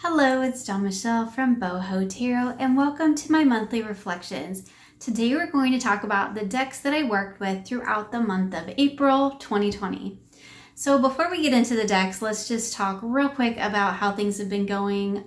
Hello, it's Dawn Michelle from Boho Tarot, and welcome to my monthly reflections. Today we're going to talk about the decks that I worked with throughout the month of April 2020. So before we get into the decks, let's just talk real quick about how things have been going.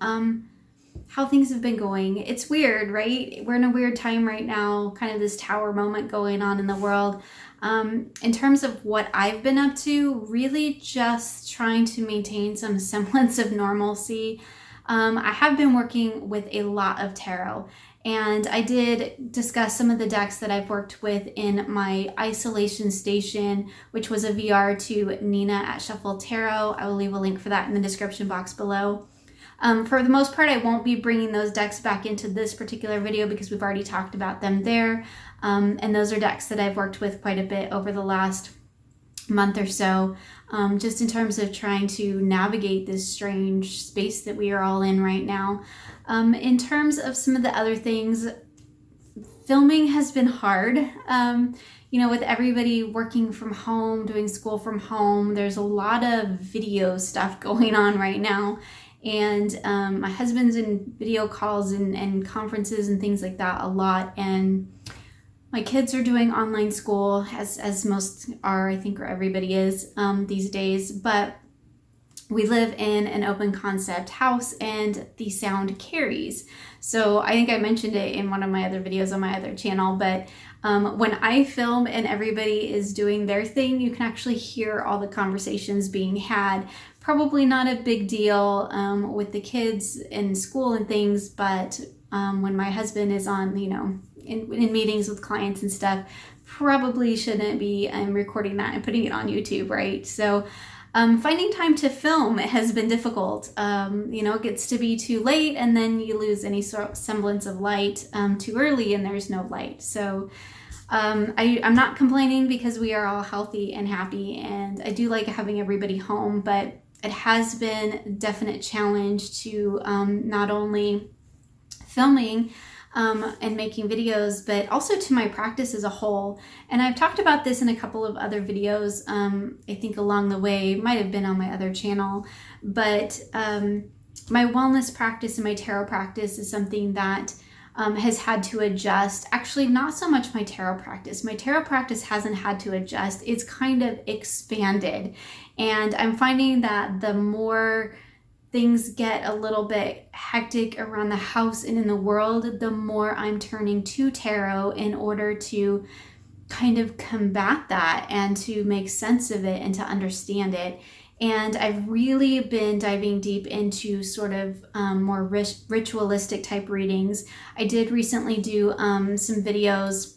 It's weird, right? We're in a weird time right now, kind of this tower moment going on in the world. In terms of what I've been up to, really just trying to maintain some semblance of normalcy. I have been working with a lot of tarot, and I did discuss some of the decks that I've worked with in my isolation station, which was a VR to Nina at Shuffle Tarot. I will leave a link for that in the description box below. For the most part, I won't be bringing those decks back into this particular video because we've already talked about them there. And those are decks that I've worked with quite a bit over the last month or so, just in terms of trying to navigate this strange space that we are all in right now. In terms of some of the other things, filming has been hard. With everybody working from home, doing school from home, there's a lot of video stuff going on right now. And my husband's in video calls and conferences and things like that a lot. And my kids are doing online school, as most are, I think, or everybody is these days. But we live in an open concept house and the sound carries. So I think I mentioned it in one of my other videos on my other channel, but when I film and everybody is doing their thing, you can actually hear all the conversations being had. Probably not a big deal with the kids in school and things, but when my husband is on, in meetings with clients and stuff, probably shouldn't be recording that and putting it on YouTube, right? So finding time to film has been difficult. It gets to be too late and then you lose any sort of semblance of light too early and there's no light. So I'm not complaining because we are all healthy and happy, and I do like having everybody home, but it has been a definite challenge to not only filming and making videos, but also to my practice as a whole. And I've talked about this in a couple of other videos, I think along the way, might have been on my other channel, but my wellness practice and my tarot practice is something that has had to adjust. Actually, not so much my tarot practice. My tarot practice hasn't had to adjust. It's kind of expanded. And I'm finding that the more things get a little bit hectic around the house and in the world, the more I'm turning to tarot in order to kind of combat that and to make sense of it and to understand it. And I've really been diving deep into sort of more ritualistic type readings. I did recently do some videos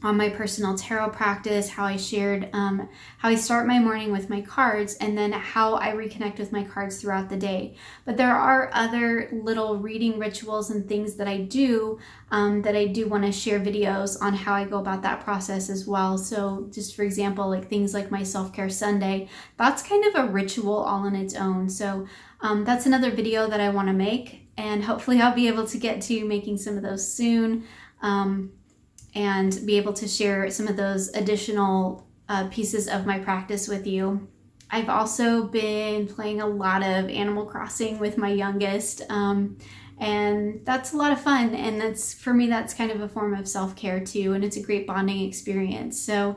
on my personal tarot practice, how I shared how I start my morning with my cards and then how I reconnect with my cards throughout the day. But there are other little reading rituals and things that I do want to share videos on how I go about that process as well. So just for example, like things like my self-care Sunday, that's kind of a ritual all on its own. So that's another video that I want to make, and hopefully I'll be able to get to making some of those soon. And be able to share some of those additional pieces of my practice with you. I've also been playing a lot of Animal Crossing with my youngest, and that's a lot of fun. And for me, that's kind of a form of self-care too, and it's a great bonding experience. So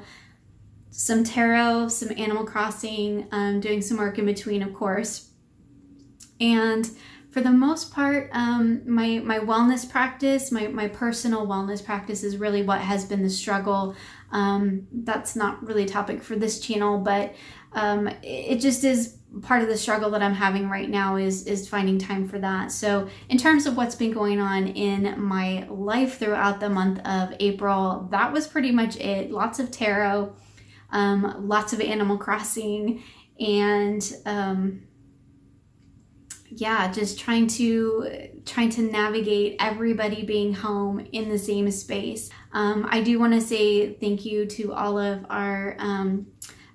some tarot, some Animal Crossing, doing some work in between, of course. And for the most part, my wellness practice, my personal wellness practice is really what has been the struggle. That's not really a topic for this channel, but it just is part of the struggle that I'm having right now is finding time for that. So in terms of what's been going on in my life throughout the month of April, that was pretty much it. Lots of tarot, lots of Animal Crossing, and just trying to navigate everybody being home in the same space. I do want to say thank you to all of our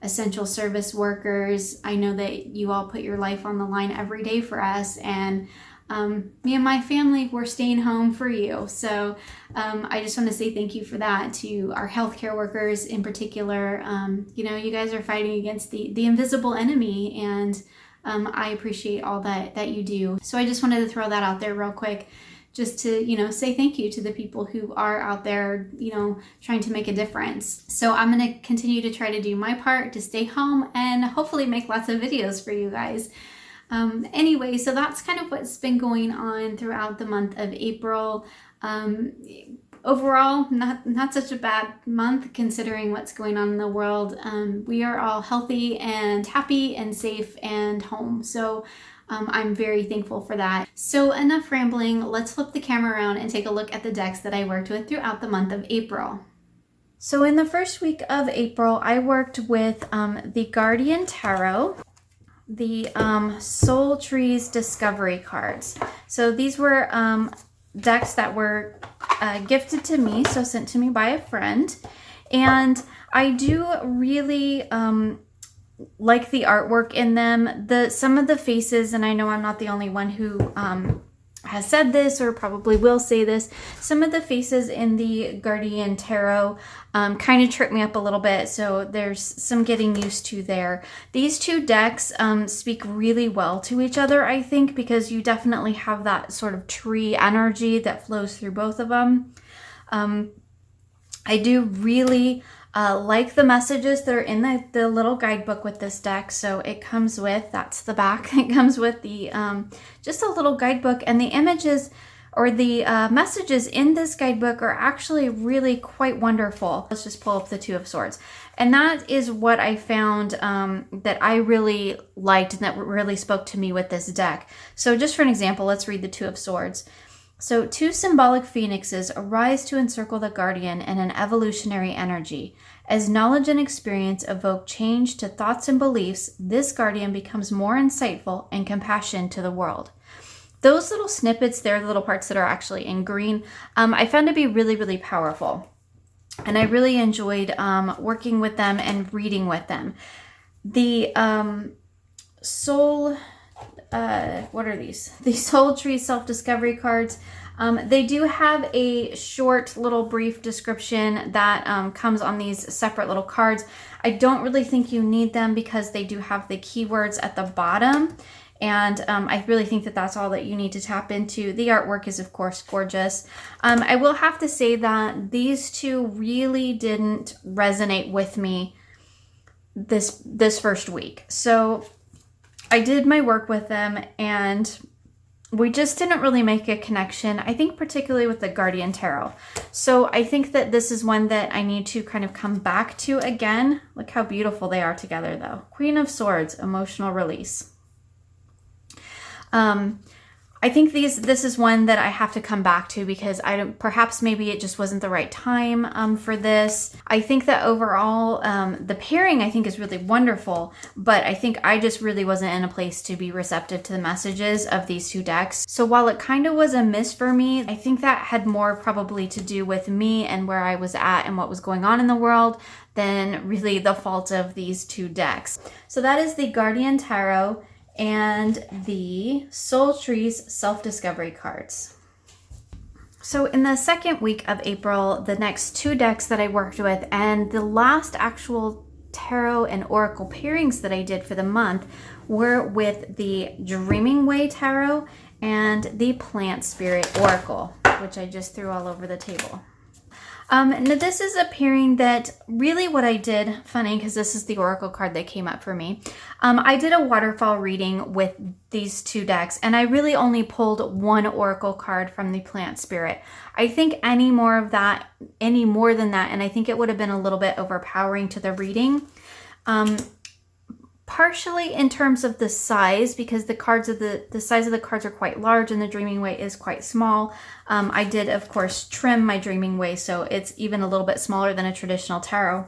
essential service workers. I know that you all put your life on the line every day for us, and me and my family, we're staying home for you. So I just want to say thank you for that to our healthcare workers in particular. You guys are fighting against the invisible enemy, and I appreciate all that you do. So I just wanted to throw that out there real quick, just to, you know, say thank you to the people who are out there, you know, trying to make a difference. So I'm going to continue to try to do my part to stay home and hopefully make lots of videos for you guys. Anyway, so that's kind of what's been going on throughout the month of April. Overall, not such a bad month considering what's going on in the world. We are all healthy and happy and safe and home. So I'm very thankful for that. So enough rambling, let's flip the camera around and take a look at the decks that I worked with throughout the month of April. So in the first week of April, I worked with the Guardian Tarot, the Soul Trees Discovery cards. So these were decks that were gifted to me, so sent to me by a friend. And I do really like the artwork in them. Some of the faces, and I know I'm not the only one who has said this or probably will say this, some of the faces in the Guardian Tarot kind of trip me up a little bit, so there's some getting used to there. These two decks speak really well to each other, I think, because you definitely have that sort of tree energy that flows through both of them. I do really like the messages that are in the little guidebook with this deck. So it comes with, that's the back, it comes with the just a little guidebook, and the images or the messages in this guidebook are actually really quite wonderful. Let's just pull up the Two of Swords. And that is what I found that I really liked and that really spoke to me with this deck. So just for an example, let's read the Two of Swords. So, two symbolic phoenixes arise to encircle the guardian in an evolutionary energy. As knowledge and experience evoke change to thoughts and beliefs, this guardian becomes more insightful and compassionate to the world. Those little snippets there, the little parts that are actually in green, I found to be really, really powerful. And I really enjoyed working with them and reading with them. The Soul... what are these? The Soul Tree Self-Discovery cards. They do have a short little brief description that comes on these separate little cards. I don't really think you need them because they do have the keywords at the bottom. And I really think that that's all that you need to tap into. The artwork is, of course, gorgeous. I will have to say that these two really didn't resonate with me this first week. So I did my work with them and we just didn't really make a connection, I think particularly with the Guardian Tarot. So I think that this is one that I need to kind of come back to again. Look how beautiful they are together though. Queen of Swords, emotional release. I think this is one that I have to come back to because perhaps maybe it just wasn't the right time for this. I think that overall the pairing I think is really wonderful, but I think I just really wasn't in a place to be receptive to the messages of these two decks. So while it kind of was a miss for me, I think that had more probably to do with me and where I was at and what was going on in the world than really the fault of these two decks. So that is the Guardian Tarot and the Soul Trees Self-Discovery cards. So in the second week of April, the next two decks that I worked with and the last actual tarot and oracle pairings that I did for the month were with the Dreaming Way Tarot and the Plant Spirit Oracle, which I just threw all over the table. Now this is a pairing that really what I did, funny because this is the oracle card that came up for me. I did a waterfall reading with these two decks and I really only pulled one oracle card from the Plant Spirit. I think any more than that, and I think it would have been a little bit overpowering to the reading. Partially in terms of the size, because the cards of the size of the cards are quite large and the Dreaming Way is quite small. I did, of course, trim my Dreaming Way, so it's even a little bit smaller than a traditional tarot.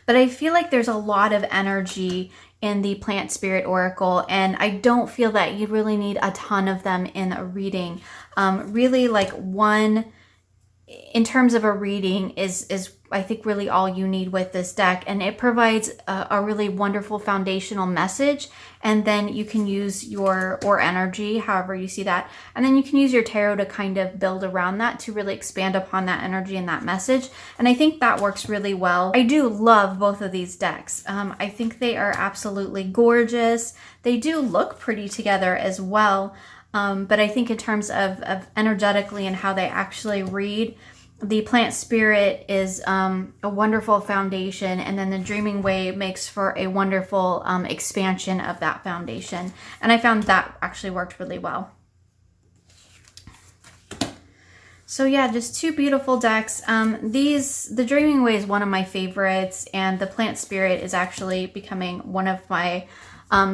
But I feel like there's a lot of energy in the Plant Spirit Oracle, and I don't feel that you really need a ton of them in a reading. Really, like one, in terms of a reading, is I think really all you need with this deck, and it provides a really wonderful foundational message, and then you can use or energy, however you see that, and then you can use your tarot to kind of build around that to really expand upon that energy and that message, and I think that works really well. I do love both of these decks. I think they are absolutely gorgeous. They do look pretty together as well, but I think in terms of energetically and how they actually read, the Plant Spirit is a wonderful foundation, and then the Dreaming Way makes for a wonderful expansion of that foundation. And I found that actually worked really well. So yeah, just two beautiful decks. The Dreaming Way is one of my favorites, and the Plant Spirit is actually becoming one of my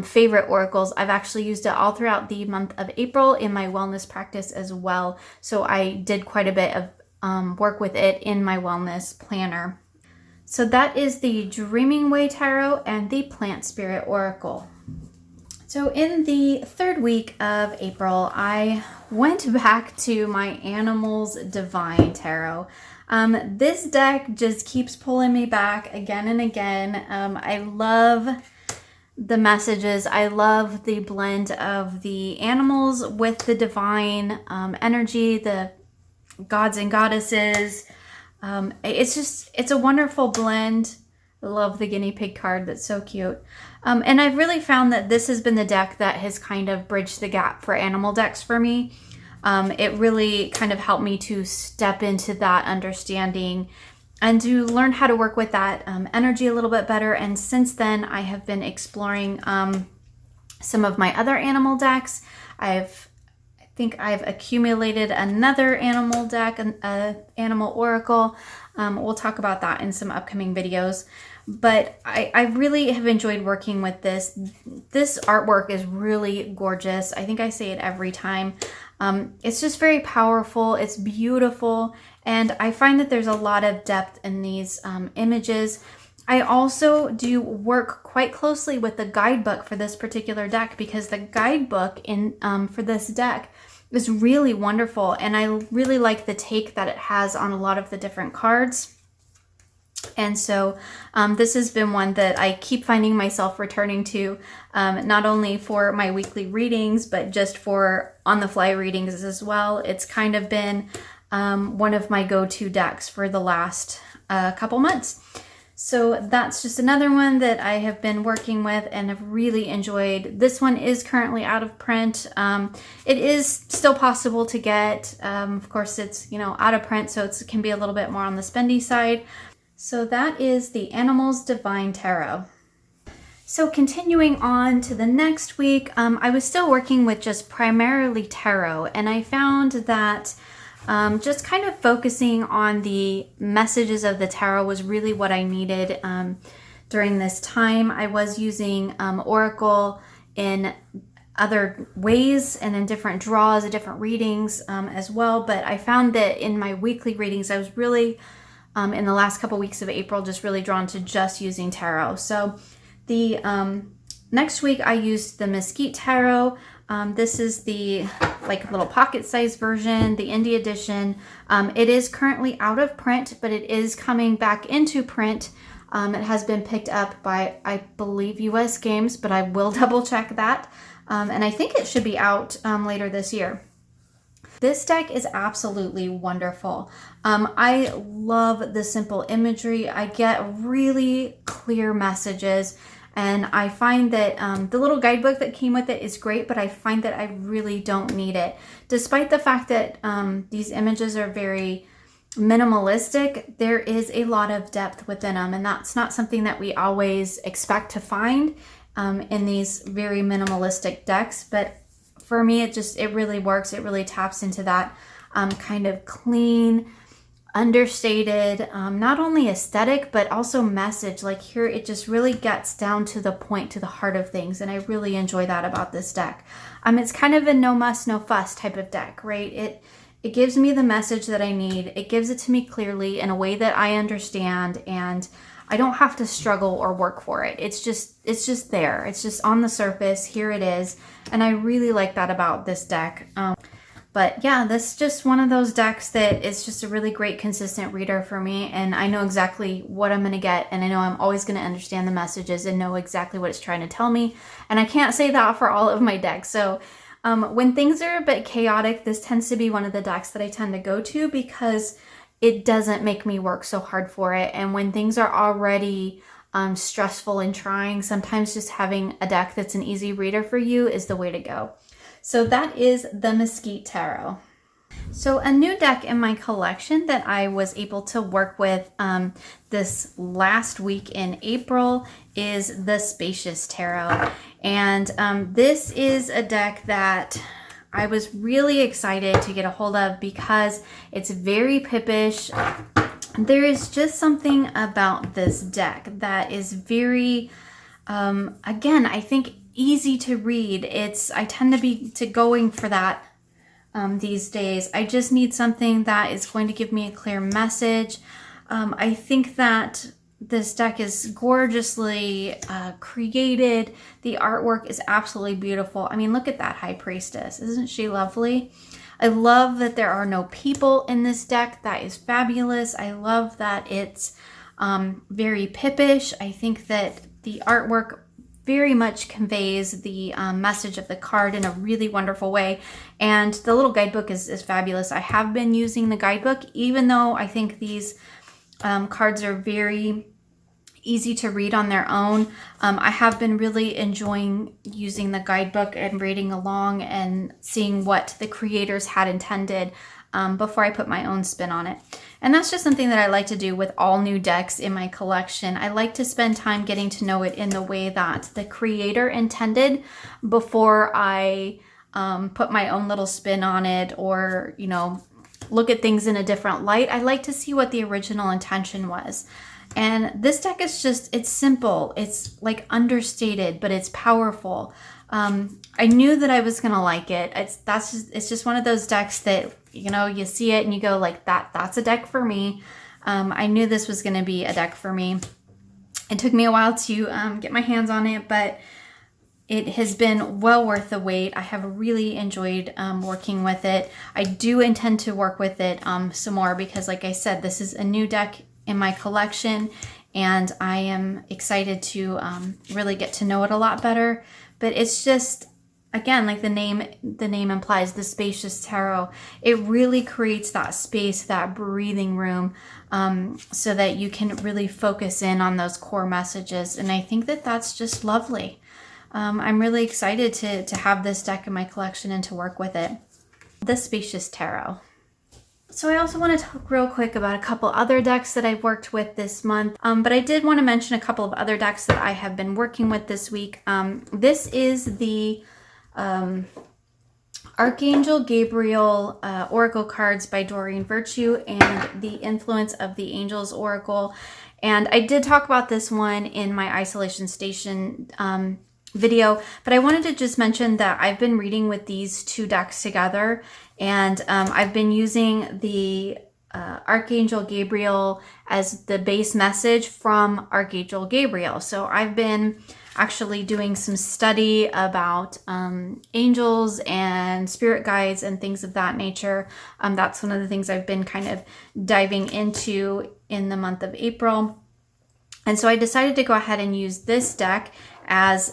favorite oracles. I've actually used it all throughout the month of April in my wellness practice as well. So I did quite a bit of work with it in my wellness planner. So that is the Dreaming Way Tarot and the Plant Spirit Oracle. So in the third week of April, I went back to my Animals Divine Tarot. This deck just keeps pulling me back again and again. I love the messages. I love the blend of the animals with the divine energy, the gods and goddesses. It's a wonderful blend. I love the guinea pig card. That's so cute. And I've really found that this has been the deck that has kind of bridged the gap for animal decks for me. It really kind of helped me to step into that understanding and to learn how to work with that energy a little bit better. And since then, I have been exploring some of my other animal decks. I think I've accumulated another animal deck, an animal oracle. We'll talk about that in some upcoming videos. But I really have enjoyed working with this. This artwork is really gorgeous. I think I say it every time. It's just very powerful. It's beautiful. And I find that there's a lot of depth in these images. I also do work quite closely with the guidebook for this particular deck, because the guidebook for this deck is really wonderful, and I really like the take that it has on a lot of the different cards. And so this has been one that I keep finding myself returning to, not only for my weekly readings, but just for on-the-fly readings as well. It's kind of been one of my go-to decks for the last couple months. So that's just another one that I have been working with and have really enjoyed. This one is currently out of print. It is still possible to get. Of course, it's, out of print, so it can be a little bit more on the spendy side. So that is the Animals Divine Tarot. So continuing on to the next week, I was still working with just primarily tarot, and I found that just kind of focusing on the messages of the tarot was really what I needed during this time. I was using Oracle in other ways and in different draws, different readings as well, but I found that in my weekly readings, I was really, in the last couple weeks of April, just really drawn to just using tarot. So the next week I used the Mesquite Tarot. This is the little pocket-sized version, the indie edition. It is currently out of print, but it is coming back into print. It has been picked up by, I believe, US Games, but I will double check that. And I think it should be out later this year. This deck is absolutely wonderful. I love the simple imagery. I get really clear messages. And I find that the little guidebook that came with it is great, but I find that I really don't need it. Despite the fact that these images are very minimalistic, there is a lot of depth within them, and that's not something that we always expect to find in these very minimalistic decks. But for me, it really works. It really taps into that kind of clean, understated, not only aesthetic, but also message. Like here, it just really gets down to the point, to the heart of things. And I really enjoy that about this deck. It's kind of a no muss, no fuss type of deck, right? It gives me the message that I need. It gives it to me clearly in a way that I understand, and I don't have to struggle or work for it. It's just there. It's just on the surface. Here it is. And I really like that about this deck. But yeah, this is just one of those decks that is just a really great consistent reader for me, and I know exactly what I'm going to get, and I know I'm always going to understand the messages and know exactly what it's trying to tell me, and I can't say that for all of my decks. So when things are a bit chaotic, this tends to be one of the decks that I tend to go to because it doesn't make me work so hard for it. And when things are already stressful and trying, sometimes just having a deck that's an easy reader for you is the way to go. So that is the Mesquite Tarot. So a new deck in my collection that I was able to work with this last week in April is the Spacious Tarot. And this is a deck that I was really excited to get a hold of because it's very pippish. There is just something about this deck that is very, again, I think easy to read. I tend to be going for that these days. I just need something that is going to give me a clear message. I think that this deck is gorgeously created. The artwork is absolutely beautiful. I mean, look at that High Priestess. Isn't she lovely? I love that there are no people in this deck. That is fabulous. I love that it's very pippish. I think that the artwork very much conveys the message of the card in a really wonderful way. And the little guidebook is fabulous. I have been using the guidebook, even though I think these cards are very easy to read on their own. I have been really enjoying using the guidebook and reading along and seeing what the creators had intended before I put my own spin on it. And that's just something that I like to do with all new decks in my collection. I like to spend time getting to know it in the way that the creator intended before I put my own little spin on it, or, you know, look at things in a different light. I like to see what the original intention was. And this deck is just, it's simple. It's like understated, but it's powerful. I knew that I was going to like it. It's just one of those decks that, you know, you see it and you go like, that's a deck for me. I knew this was going to be a deck for me. It took me a while to get my hands on it, but it has been well worth the wait. I have really enjoyed working with it. I do intend to work with it some more because, like I said, this is a new deck in my collection, and I am excited to really get to know it a lot better. But it's just, again, like the name implies, the Spacious Tarot. It really creates that space, that breathing room, so that you can really focus in on those core messages. And I think that that's just lovely. I'm really excited to have this deck in my collection and to work with it. The Spacious Tarot. So I also want to talk real quick about a couple other decks that I've worked with this month, but I did want to mention a couple of other decks that I have been working with this week. This is the Archangel Gabriel Oracle cards by Doreen Virtue and the Influence of the Angels Oracle. And I did talk about this one in my Isolation Station video, but I wanted to just mention that I've been reading with these two decks together, and I've been using the Archangel Gabriel as the base message from Archangel Gabriel. So I've been actually doing some study about angels and spirit guides and things of that nature. That's one of the things I've been kind of diving into in the month of April. And so I decided to go ahead and use this deck as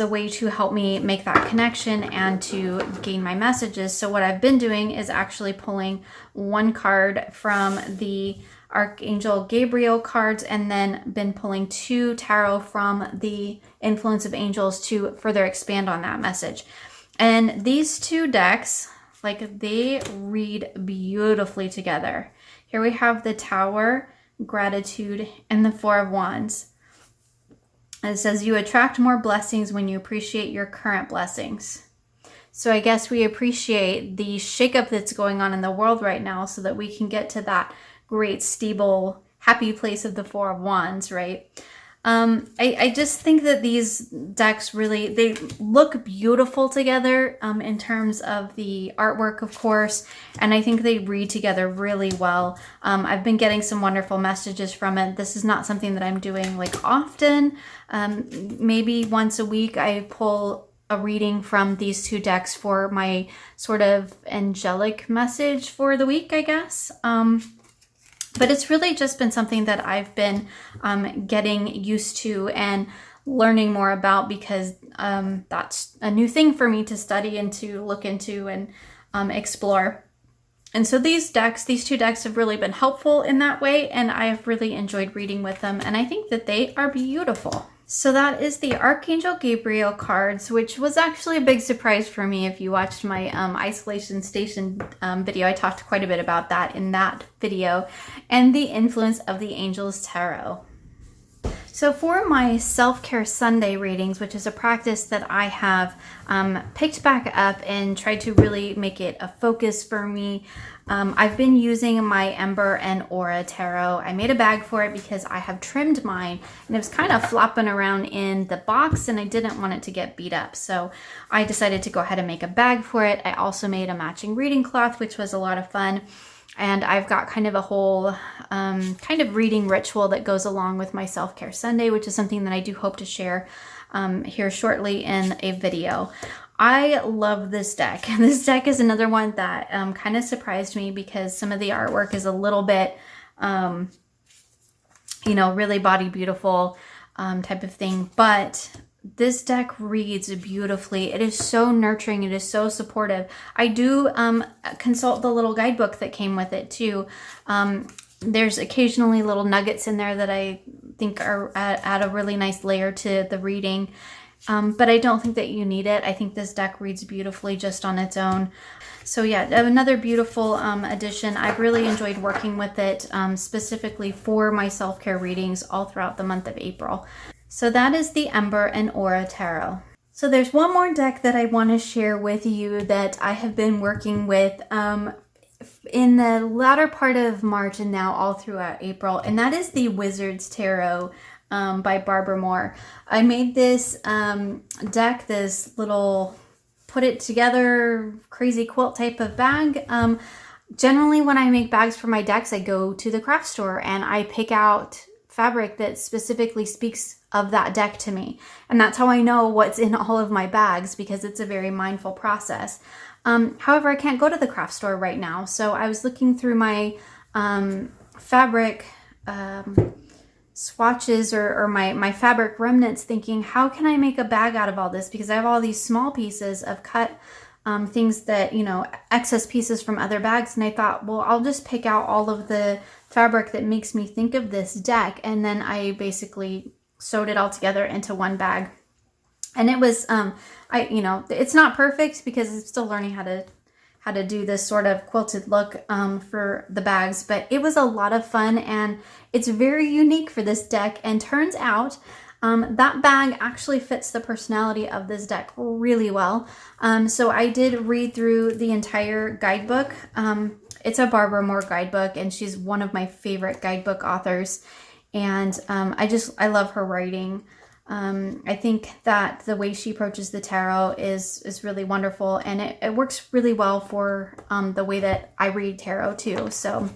a way to help me make that connection and to gain my messages. So what I've been doing is actually pulling one card from the Archangel Gabriel cards and then been pulling two tarot from the Influence of Angels to further expand on that message. And these two decks, like, they read beautifully together. Here we have the Tower, Gratitude, and the Four of Wands. And it says, you attract more blessings when you appreciate your current blessings. So I guess we appreciate the shakeup that's going on in the world right now so that we can get to that great, stable, happy place of the Four of Wands, right? I just think that these decks really, they look beautiful together in terms of the artwork, of course, and I think they read together really well. I've been getting some wonderful messages from it. This is not something that I'm doing like often. Maybe once a week I pull a reading from these two decks for my sort of angelic message for the week, I guess. But it's really just been something that I've been getting used to and learning more about, because that's a new thing for me to study and to look into and explore. And so these two decks have really been helpful in that way, and I have really enjoyed reading with them, and I think that they are beautiful. So that is the Archangel Gabriel cards, which was actually a big surprise for me. If you watched my Isolation Station video, I talked quite a bit about that in that video, and the influence of the Angels Tarot. So for my Self-Care Sunday readings, which is a practice that I have picked back up and tried to really make it a focus for me, I've been using my Ember and Aura Tarot. I made a bag for it because I have trimmed mine and it was kind of flopping around in the box and I didn't want it to get beat up. So I decided to go ahead and make a bag for it. I also made a matching reading cloth, which was a lot of fun. And I've got kind of a whole kind of reading ritual that goes along with my Self-Care Sunday, which is something that I do hope to share here shortly in a video. I love this deck. This deck is another one that kind of surprised me because some of the artwork is a little bit, you know, really body beautiful type of thing. But this deck reads beautifully. It is so nurturing. It is so supportive. I do consult the little guidebook that came with it too. There's occasionally little nuggets in there that I think are add a really nice layer to the reading. But I don't think that you need it. I think this deck reads beautifully just on its own. So yeah, another beautiful addition. I've really enjoyed working with it specifically for my self-care readings all throughout the month of April. So that is the Ember and Aura Tarot. So there's one more deck that I want to share with you that I have been working with in the latter part of March and now all throughout April, and that is the Wizard's Tarot by Barbara Moore. I made this deck, this little put it together crazy quilt type of bag. Generally when I make bags for my decks, I go to the craft store and I pick out fabric that specifically speaks of that deck to me. And that's how I know what's in all of my bags, because it's a very mindful process. However, I can't go to the craft store right now. So I was looking through my fabric swatches or my fabric remnants, thinking, how can I make a bag out of all this? Because I have all these small pieces of cut things that, you know, excess pieces from other bags. And I thought, well, I'll just pick out all of the fabric that makes me think of this deck. And then I basically sewed it all together into one bag. And it was, you know, it's not perfect because I'm still learning how to do this sort of quilted look for the bags, but it was a lot of fun and it's very unique for this deck. And turns out that bag actually fits the personality of this deck really well. So I did read through the entire guidebook. It's a Barbara Moore guidebook and she's one of my favorite guidebook authors. And I love her writing. I think that the way she approaches the tarot is really wonderful, and it works really well for the way that I read tarot too. So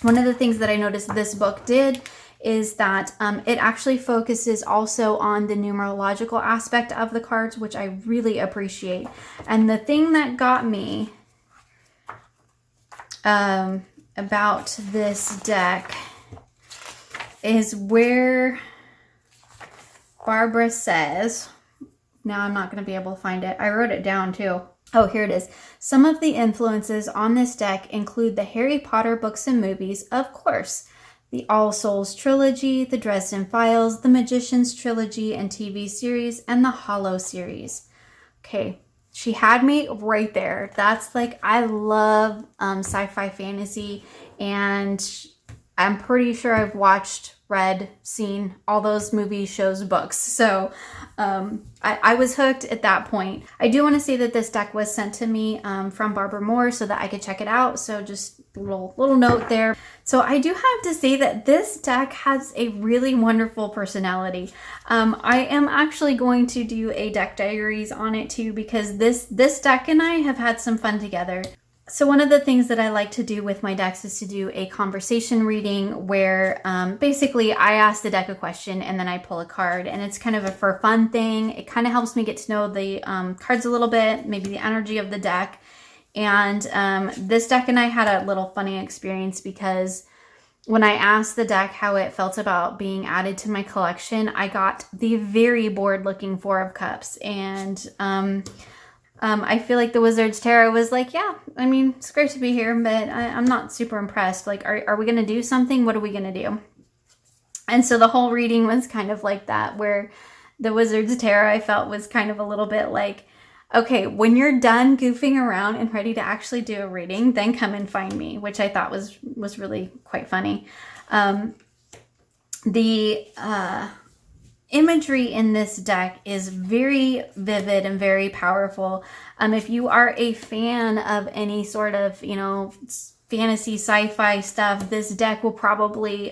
one of the things that I noticed this book did is that it actually focuses also on the numerological aspect of the cards, which I really appreciate. And the thing that got me about this deck is where Barbara says, now I'm not going to be able to find it. I wrote it down too. Oh, here it is. Some of the influences on this deck include the Harry Potter books and movies, of course, the All Souls trilogy, the Dresden Files, the Magicians trilogy and TV series, and the Hollow series. Okay, she had me right there. That's like, I love sci-fi fantasy, and I'm pretty sure I've watched, read, seen all those movies, shows, books. So I was hooked at that point. I do want to say that this deck was sent to me from Barbara Moore so that I could check it out. So just a little note there. So I do have to say that this deck has a really wonderful personality. I am actually going to do a deck diaries on it too, because this deck and I have had some fun together. So one of the things that I like to do with my decks is to do a conversation reading where basically I ask the deck a question and then I pull a card, and it's kind of a for fun thing. It kind of helps me get to know the cards a little bit, maybe the energy of the deck. And this deck and I had a little funny experience because when I asked the deck how it felt about being added to my collection, I got the very bored looking Four of Cups. And I feel like the Wizard's Tarot was like, yeah, I mean, it's great to be here, but I'm not super impressed. Like, are we going to do something? What are we going to do? And so the whole reading was kind of like that, where the Wizard's Tarot I felt was kind of a little bit like, okay, when you're done goofing around and ready to actually do a reading, then come and find me, which I thought was really quite funny. The imagery in this deck is very vivid and very powerful. If you are a fan of any sort of, fantasy sci-fi stuff, this deck will probably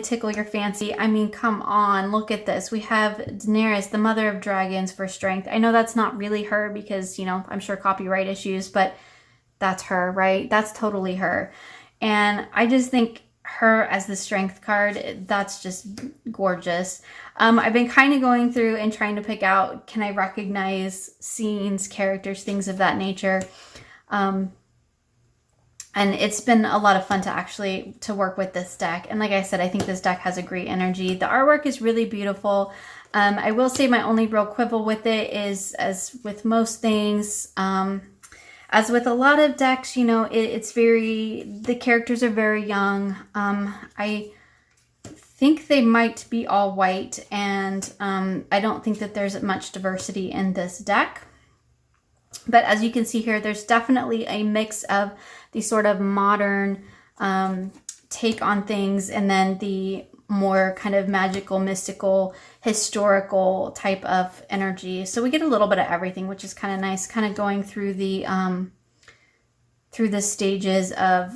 tickle your fancy. I mean, come on, look at this. We have Daenerys, the mother of dragons, for strength. I know that's not really her because, I'm sure copyright issues, but that's her, right? That's totally her. And I just think her as the strength card, that's just gorgeous. I've been kind of going through and trying to pick out, can I recognize scenes, characters, things of that nature. And it's been a lot of fun to work with this deck. And like I said, I think this deck has a great energy. The artwork is really beautiful. I will say my only real quibble with it is, as with most things, as with a lot of decks, the characters are very young. I think they might be all white, and I don't think that there's much diversity in this deck. But as you can see here, there's definitely a mix of the sort of modern take on things, and then the more kind of magical, mystical, historical type of energy. So we get a little bit of everything, which is kind of nice, kind of going through the stages of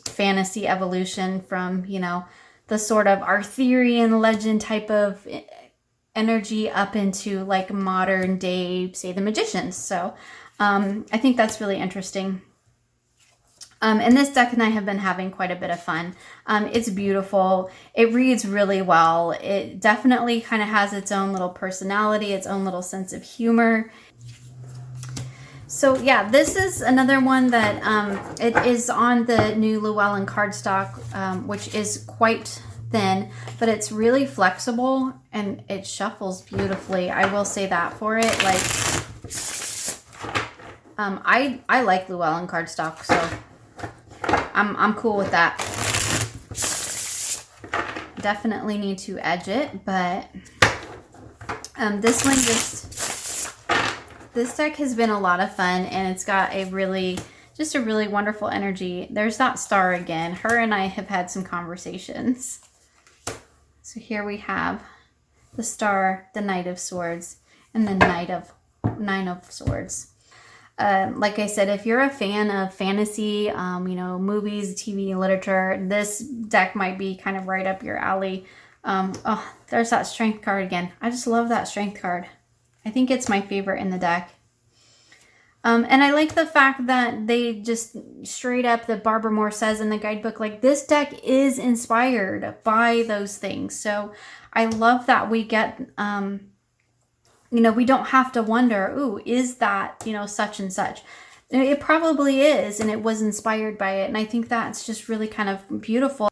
fantasy evolution from, the sort of Arthurian legend type of energy up into like modern day, say, the magicians. So I think that's really interesting. And this deck and I have been having quite a bit of fun. It's beautiful. It reads really well. It definitely kind of has its own little personality, its own little sense of humor. So yeah, this is another one that it is on the new Llewellyn cardstock, which is quite thin, but it's really flexible and it shuffles beautifully. I will say that for it. Like, I like Llewellyn cardstock, so I'm cool with that. Definitely need to edge it, but this deck has been a lot of fun, and it's got a really wonderful energy. There's that star again. Her and I have had some conversations. So here we have the star, the Knight of Swords, and the Nine of Swords. Like I said, if you're a fan of fantasy, movies, TV, literature, this deck might be kind of right up your alley. Oh, there's that strength card again. I just love that strength card. I think it's my favorite in the deck. And I like the fact that they just straight up, that Barbara Moore says in the guidebook, like, this deck is inspired by those things. So I love that we get, we don't have to wonder, ooh, is that, such and such. It probably is, and it was inspired by it. And I think that's just really kind of beautiful.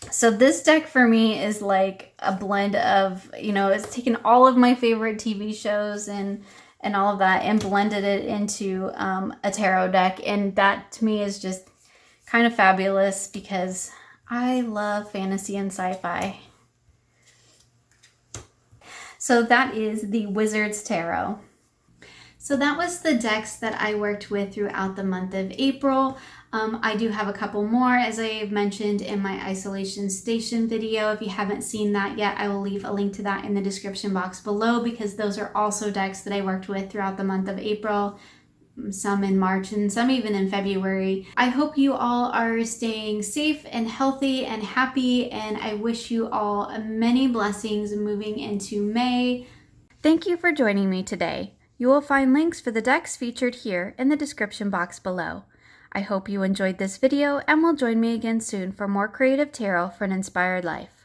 So this deck for me is like a blend of, it's taken all of my favorite TV shows and all of that and blended it into a tarot deck. And that to me is just kind of fabulous because I love fantasy and sci-fi. So that is the Wizard's Tarot. So that was the decks that I worked with throughout the month of April. I do have a couple more, as I mentioned in my isolation station video. If you haven't seen that yet, I will leave a link to that in the description box below, because those are also decks that I worked with throughout the month of April, some in March and some even in February. I hope you all are staying safe and healthy and happy, and I wish you all many blessings moving into May. Thank you for joining me today. You will find links for the decks featured here in the description box below. I hope you enjoyed this video and will join me again soon for more creative tarot for an inspired life.